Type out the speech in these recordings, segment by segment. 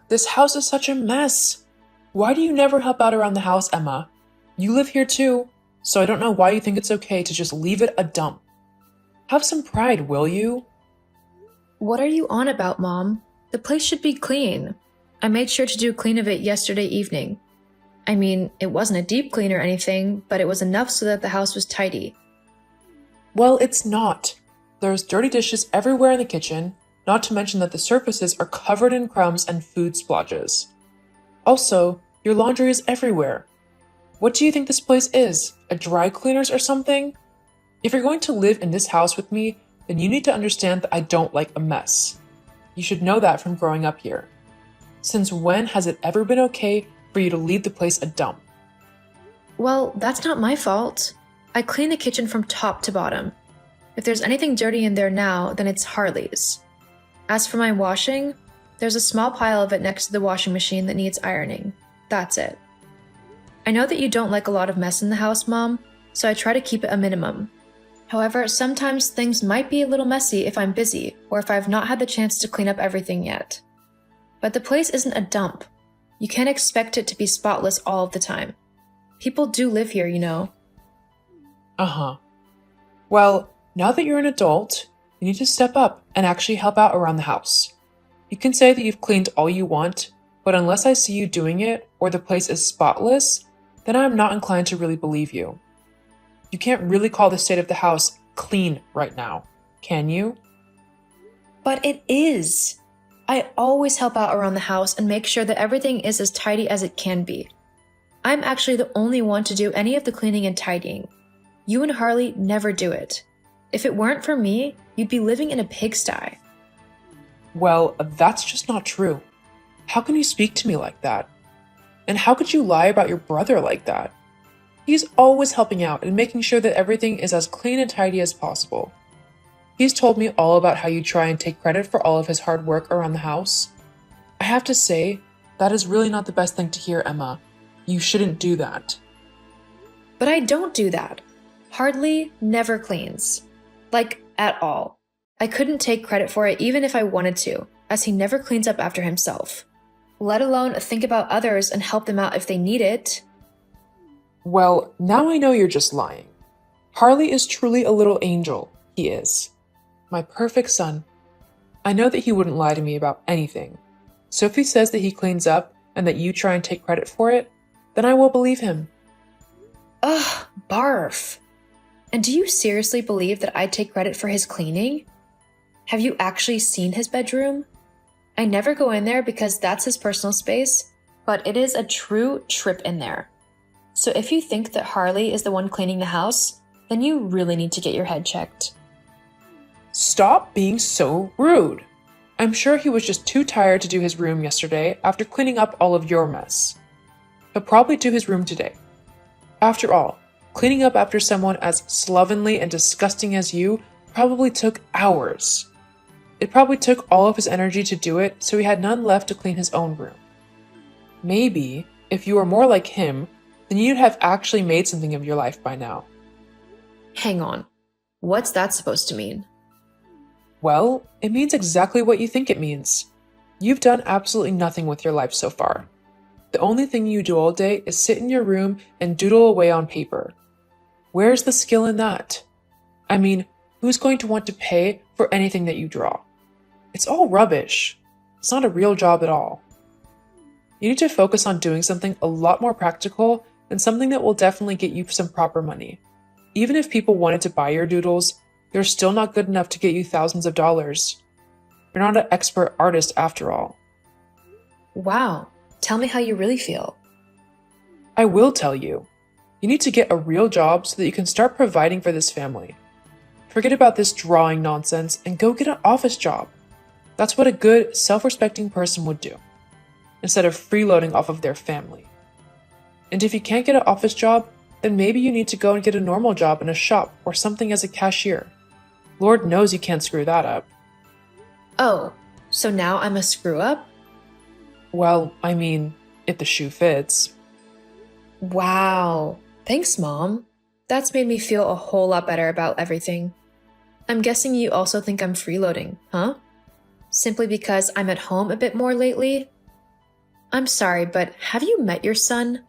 This house is such a mess. Why do you never help out around the house, Emma? You live here too, so I don't know why you think it's okay to just leave it a dump. Have some pride, will you? What are you on about, Mom? The place should be clean. I made sure to do a clean of it yesterday evening. I mean, it wasn't a deep clean or anything, but it was enough so that the house was tidy. Well, it's not. There's dirty dishes everywhere in the kitchen, not to mention that the surfaces are covered in crumbs and food splotches. Also, your laundry is everywhere. What do you think this place is? A dry cleaners or something? If you're going to live in this house with me, then you need to understand that I don't like a mess. You should know that from growing up here. Since when has it ever been okay for you to leave the place a dump? Well, that's not my fault. I clean the kitchen from top to bottom. If there's anything dirty in there now, then it's Harley's. As for my washing, there's a small pile of it next to the washing machine that needs ironing. That's it. I know that you don't like a lot of mess in the house, Mom, so I try to keep it a minimum. However, sometimes things might be a little messy if I'm busy or if I've not had the chance to clean up everything yet. But the place isn't a dump. You can't expect it to be spotless all of the time. People do live here, you know. Uh-huh. Well, now that you're an adult, you need to step up and actually help out around the house. You can say that you've cleaned all you want, but unless I see you doing it or the place is spotless, then I'm not inclined to really believe you. You can't really call the state of the house clean right now, can you? But it is. I always help out around the house and make sure that everything is as tidy as it can be. I'm actually the only one to do any of the cleaning and tidying. You and Harley never do it. If it weren't for me, you'd be living in a pigsty. Well, that's just not true. How can you speak to me like that? And how could you lie about your brother like that? He's always helping out and making sure that everything is as clean and tidy as possible. He's told me all about how you try and take credit for all of his hard work around the house. I have to say, that is really not the best thing to hear, Emma. You shouldn't do that. But I don't do that. Harley never cleans. Like, at all. I couldn't take credit for it even if I wanted to, as he never cleans up after himself. Let alone think about others and help them out if they need it. Well, now I know you're just lying. Harley is truly a little angel, he is. My perfect son. I know that he wouldn't lie to me about anything. So if he says that he cleans up and that you try and take credit for it, then I will believe him. Ugh, barf. And do you seriously believe that I'd take credit for his cleaning? Have you actually seen his bedroom? I never go in there because that's his personal space, but it is a true trip in there. So if you think that Harley is the one cleaning the house, then you really need to get your head checked. Stop being so rude. I'm sure he was just too tired to do his room yesterday after cleaning up all of your mess. He'll probably do his room today. After all, cleaning up after someone as slovenly and disgusting as you probably took hours. It probably took all of his energy to do it, so he had none left to clean his own room. Maybe, if you were more like him, then you'd have actually made something of your life by now. Hang on. What's that supposed to mean? Well, it means exactly what you think it means. You've done absolutely nothing with your life so far. The only thing you do all day is sit in your room and doodle away on paper. Where's the skill in that? I mean, who's going to want to pay for anything that you draw? It's all rubbish. It's not a real job at all. You need to focus on doing something a lot more practical and something that will definitely get you some proper money. Even if people wanted to buy your doodles, they're still not good enough to get you thousands of dollars. You're not an expert artist after all. Wow, tell me how you really feel. I will tell you. You need to get a real job so that you can start providing for this family. Forget about this drawing nonsense and go get an office job. That's what a good, self-respecting person would do, instead of freeloading off of their family. And if you can't get an office job, then maybe you need to go and get a normal job in a shop or something as a cashier. Lord knows you can't screw that up. Oh, so now I'm a screw-up? Well, I mean, if the shoe fits. Wow. Thanks, Mom. That's made me feel a whole lot better about everything. I'm guessing you also think I'm freeloading, huh? Simply because I'm at home a bit more lately? I'm sorry, but have you met your son?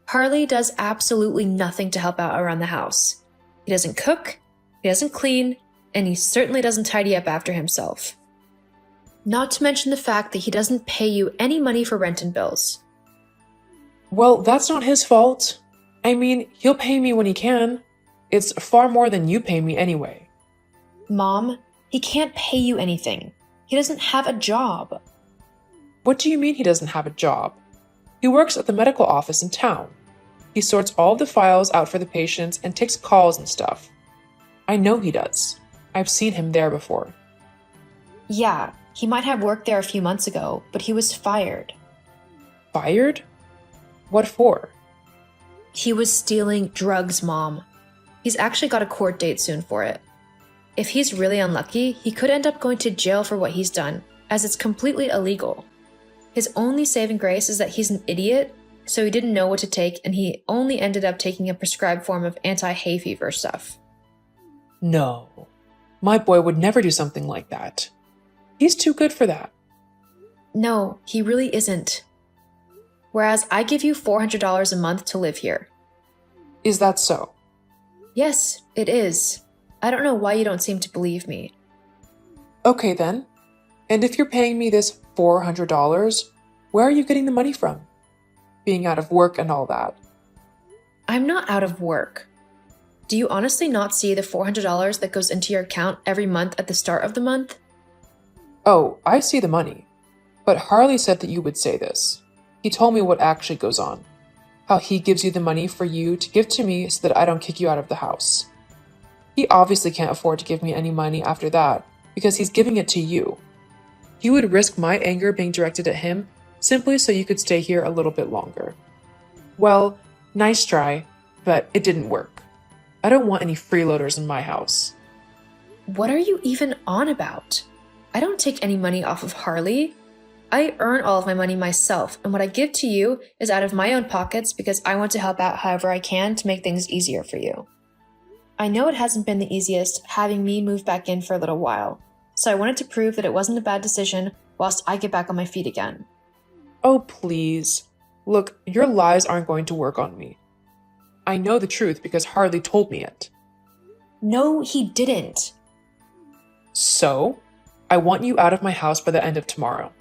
Harley does absolutely nothing to help out around the house. He doesn't cook, he doesn't clean, and he certainly doesn't tidy up after himself. Not to mention the fact that he doesn't pay you any money for rent and bills. Well, that's not his fault. I mean, he'll pay me when he can. It's far more than you pay me anyway. Mom, he can't pay you anything. He doesn't have a job. What do you mean he doesn't have a job? He works at the medical office in town. He sorts all the files out for the patients and takes calls and stuff. I know he does. I've seen him there before. Yeah, he might have worked there a few months ago, but he was fired. Fired? What for? He was stealing drugs, Mom. He's actually got a court date soon for it. If he's really unlucky, he could end up going to jail for what he's done, as it's completely illegal. His only saving grace is that he's an idiot, so he didn't know what to take, and he only ended up taking a prescribed form of anti-hay fever stuff. No. My boy would never do something like that. He's too good for that. No, he really isn't. Whereas I give you $400 a month to live here. Is that so? Yes, it is. I don't know why you don't seem to believe me. Okay then. And if you're paying me this $400, where are you getting the money from? Being out of work and all that. I'm not out of work. Do you honestly not see the $400 that goes into your account every month at the start of the month? Oh, I see the money. But Harley said that you would say this. He told me what actually goes on. How he gives you the money for you to give to me so that I don't kick you out of the house. He obviously can't afford to give me any money after that because he's giving it to you. He would risk my anger being directed at him simply so you could stay here a little bit longer. Well, nice try, but it didn't work. I don't want any freeloaders in my house. What are you even on about? I don't take any money off of Harley. I earn all of my money myself, and what I give to you is out of my own pockets because I want to help out however I can to make things easier for you. I know it hasn't been the easiest having me move back in for a little while, so I wanted to prove that it wasn't a bad decision whilst I get back on my feet again. Oh, please. Look, your lies aren't going to work on me. I know the truth because Harley told me it. No, he didn't. So, I want you out of my house by the end of tomorrow.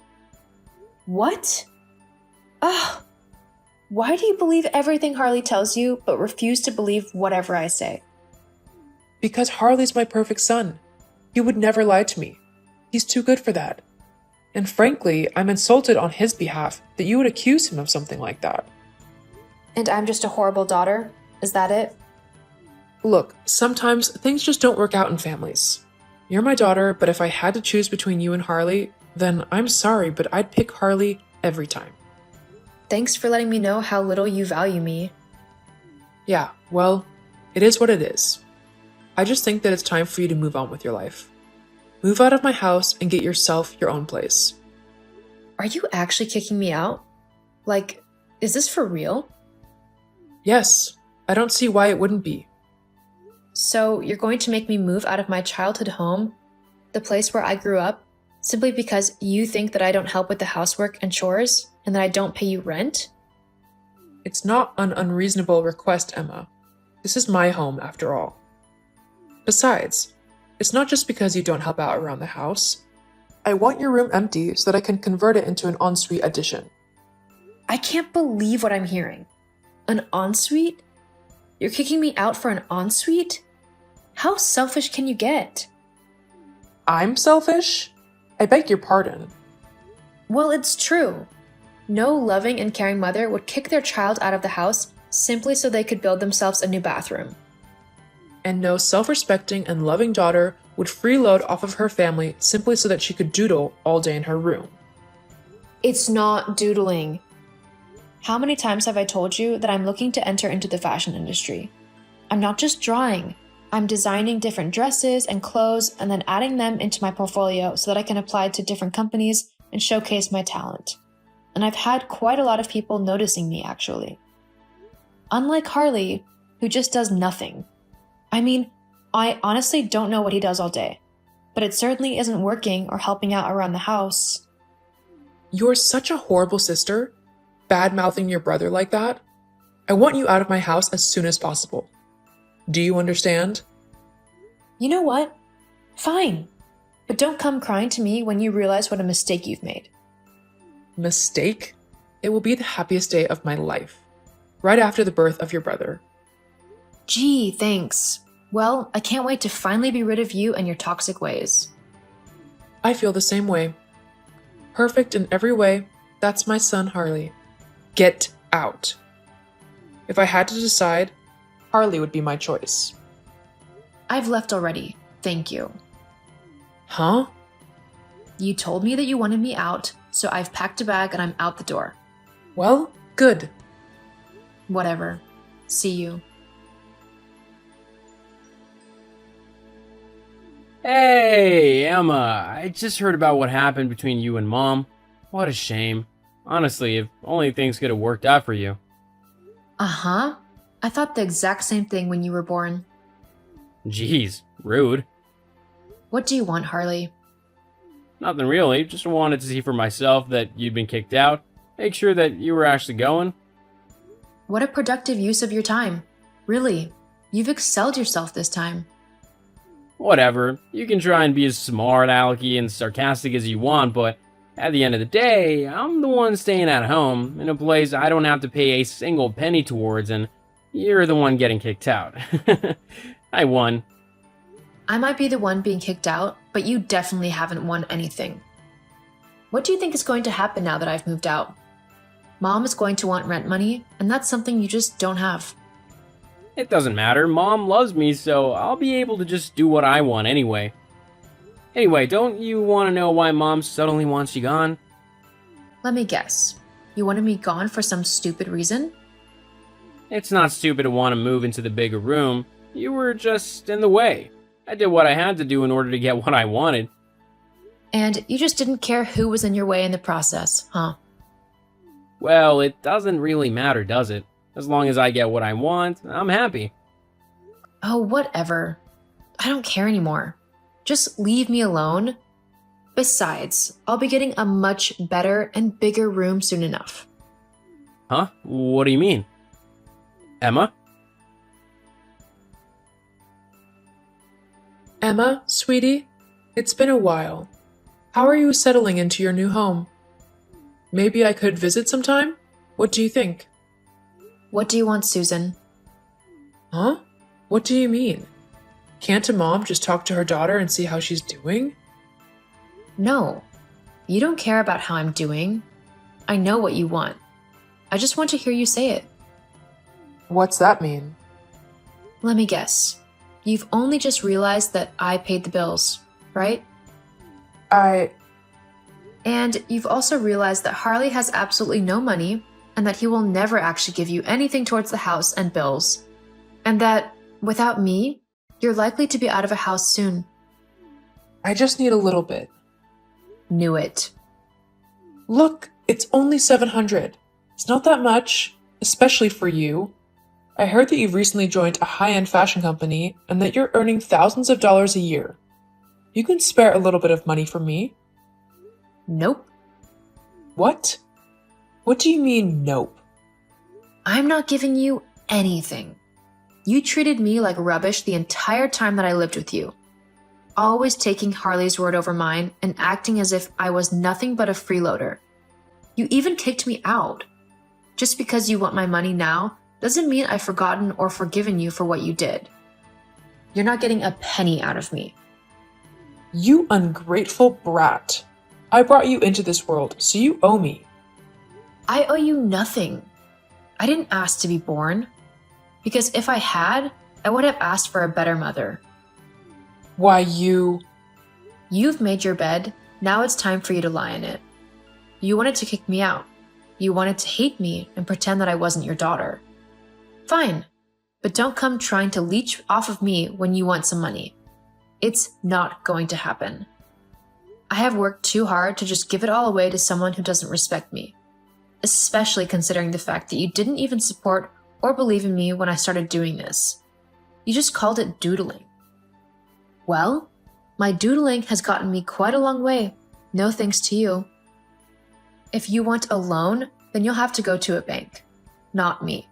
What? Ugh. Why do you believe everything Harley tells you, but refuse to believe whatever I say? Because Harley's my perfect son. He would never lie to me. He's too good for that. And frankly, I'm insulted on his behalf that you would accuse him of something like that. And I'm just a horrible daughter? Is that it? Look, sometimes things just don't work out in families. You're my daughter, but if I had to choose between you and Harley, then I'm sorry, but I'd pick Harley every time. Thanks for letting me know how little you value me. Yeah, well, it is what it is. I just think that it's time for you to move on with your life. Move out of my house and get yourself your own place. Are you actually kicking me out? Like, is this for real? Yes, I don't see why it wouldn't be. So you're going to make me move out of my childhood home, the place where I grew up, simply because you think that I don't help with the housework and chores and that I don't pay you rent? It's not an unreasonable request, Emma. This is my home, after all. Besides, it's not just because you don't help out around the house. I want your room empty so that I can convert it into an ensuite addition. I can't believe what I'm hearing. An ensuite? You're kicking me out for an ensuite? How selfish can you get? I'm selfish? I beg your pardon. Well, it's true. No loving and caring mother would kick their child out of the house simply so they could build themselves a new bathroom. And no self-respecting and loving daughter would freeload off of her family simply so that she could doodle all day in her room. It's not doodling. How many times have I told you that I'm looking to enter into the fashion industry? I'm not just drawing. I'm designing different dresses and clothes and then adding them into my portfolio so that I can apply to different companies and showcase my talent. And I've had quite a lot of people noticing me, actually. Unlike Harley, who just does nothing. I mean, I honestly don't know what he does all day, but it certainly isn't working or helping out around the house. You're such a horrible sister, bad-mouthing your brother like that. I want you out of my house as soon as possible. Do you understand? You know what? Fine. But don't come crying to me when you realize what a mistake you've made. Mistake? It will be the happiest day of my life, right after the birth of your brother. Gee, thanks. Well, I can't wait to finally be rid of you and your toxic ways. I feel the same way. Perfect in every way, that's my son Harley. Get out. If I had to decide, Harley would be my choice. I've left already. Thank you. Huh? You told me that you wanted me out, so I've packed a bag and I'm out the door. Well, good. Whatever. See you. Hey, Emma, I just heard about what happened between you and Mom. What a shame. Honestly, if only things could have worked out for you. Uh-huh. I thought the exact same thing when you were born. Jeez, rude. What do you want, Harley? Nothing really, just wanted to see for myself that you'd been kicked out. Make sure that you were actually going. What a productive use of your time. Really, you've excelled yourself this time. Whatever, you can try and be as smart, alecky, and sarcastic as you want, but at the end of the day, I'm the one staying at home, in a place I don't have to pay a single penny towards, and you're the one getting kicked out. I won. I might be the one being kicked out, but you definitely haven't won anything. What do you think is going to happen now that I've moved out? Mom is going to want rent money, and that's something you just don't have. It doesn't matter, Mom loves me, so I'll be able to just do what I want anyway. Anyway, don't you want to know why Mom suddenly wants you gone? Let me guess. You wanted me gone for some stupid reason? It's not stupid to want to move into the bigger room. You were just in the way. I did what I had to do in order to get what I wanted. And you just didn't care who was in your way in the process, huh? Well, it doesn't really matter, does it? As long as I get what I want, I'm happy. Oh, whatever. I don't care anymore. Just leave me alone. Besides, I'll be getting a much better and bigger room soon enough. Huh? What do you mean? Emma? Emma, sweetie, it's been a while. How are you settling into your new home? Maybe I could visit sometime? What do you think? What do you want, Susan? Huh? What do you mean? Can't a mom just talk to her daughter and see how she's doing? No. You don't care about how I'm doing. I know what you want. I just want to hear you say it. What's that mean? Let me guess. You've only just realized that I paid the bills, right? And you've also realized that Harley has absolutely no money and that he will never actually give you anything towards the house and bills. And that, without me, you're likely to be out of a house soon. I just need a little bit. Knew it. Look, it's only $700. It's not that much, especially for you. I heard that you've recently joined a high-end fashion company and that you're earning thousands of dollars a year. You can spare a little bit of money from me. Nope. What? What do you mean, nope? I'm not giving you anything. You treated me like rubbish the entire time that I lived with you. Always taking Harley's word over mine and acting as if I was nothing but a freeloader. You even kicked me out. Just because you want my money now doesn't mean I've forgotten or forgiven you for what you did. You're not getting a penny out of me. You ungrateful brat. I brought you into this world, so you owe me. I owe you nothing. I didn't ask to be born. Because if I had, I would have asked for a better mother. Why, You've made your bed, now it's time for you to lie in it. You wanted to kick me out. You wanted to hate me and pretend that I wasn't your daughter. Fine, but don't come trying to leech off of me when you want some money. It's not going to happen. I have worked too hard to just give it all away to someone who doesn't respect me, especially considering the fact that you didn't even support or believe in me when I started doing this. You just called it doodling. Well, my doodling has gotten me quite a long way, no thanks to you. If you want a loan, then you'll have to go to a bank, not me.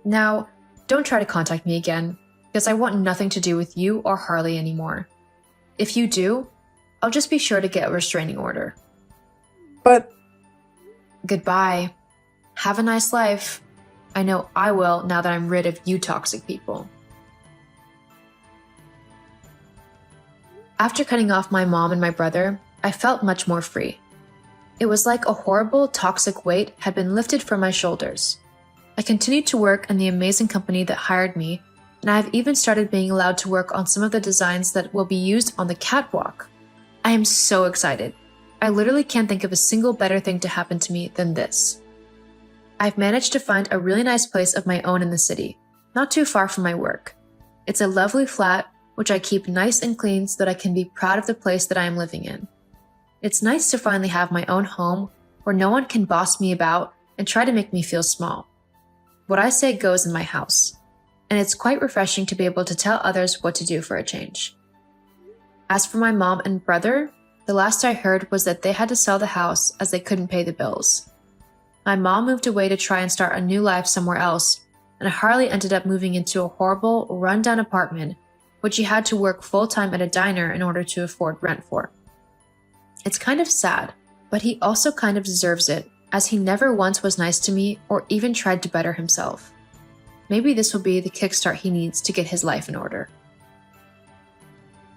Now, don't try to contact me again, because I want nothing to do with you or Harley anymore. If you do, I'll just be sure to get a restraining order. But Goodbye. Have a nice life. I know I will now that I'm rid of you toxic people. After cutting off my mom and my brother, I felt much more free. It was like a horrible, toxic weight had been lifted from my shoulders. I continued to work in the amazing company that hired me, and I have even started being allowed to work on some of the designs that will be used on the catwalk. I am so excited. I literally can't think of a single better thing to happen to me than this. I've managed to find a really nice place of my own in the city, not too far from my work. It's a lovely flat, which I keep nice and clean so that I can be proud of the place that I am living in. It's nice to finally have my own home where no one can boss me about and try to make me feel small. What I say goes in my house, and it's quite refreshing to be able to tell others what to do for a change. As for my mom and brother, the last I heard was that they had to sell the house as they couldn't pay the bills. My mom moved away to try and start a new life somewhere else, and Harley ended up moving into a horrible, run-down apartment, which he had to work full-time at a diner in order to afford rent for. It's kind of sad, but he also kind of deserves it, as he never once was nice to me or even tried to better himself. Maybe this will be the kickstart he needs to get his life in order.